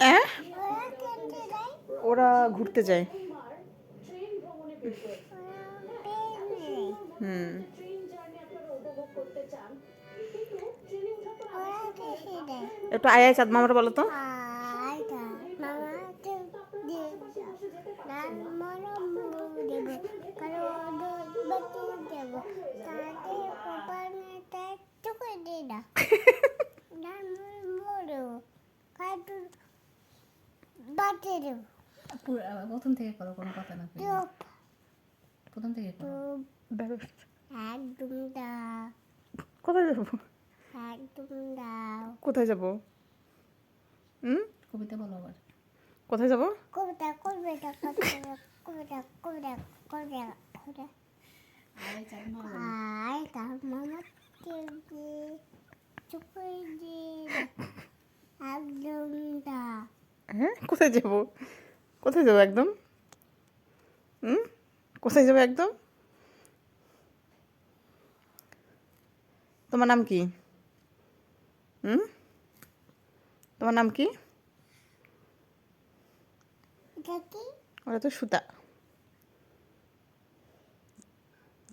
হ্যাঁ, ওরা ঘুরতে যায়। হুম, একটু আয় আয় চাঁদ মামার বলো তো। প্রথম থেকে করো, কোনো কথা না কই। প্রথম থেকে করো। কোথায় যাবো? কোথায় যাবো? হুম, কবিতা বলো আবার। কোথায় যাবো? আয় চাঁদ মামা বলো। হ্যাঁ, কোথায় যাবো? কোথায় যাবো একদম? হুম, কোথায় যাবো একদম? তোমার নাম কি? হুম, তোমার নাম কি? ওরা তো সুতা।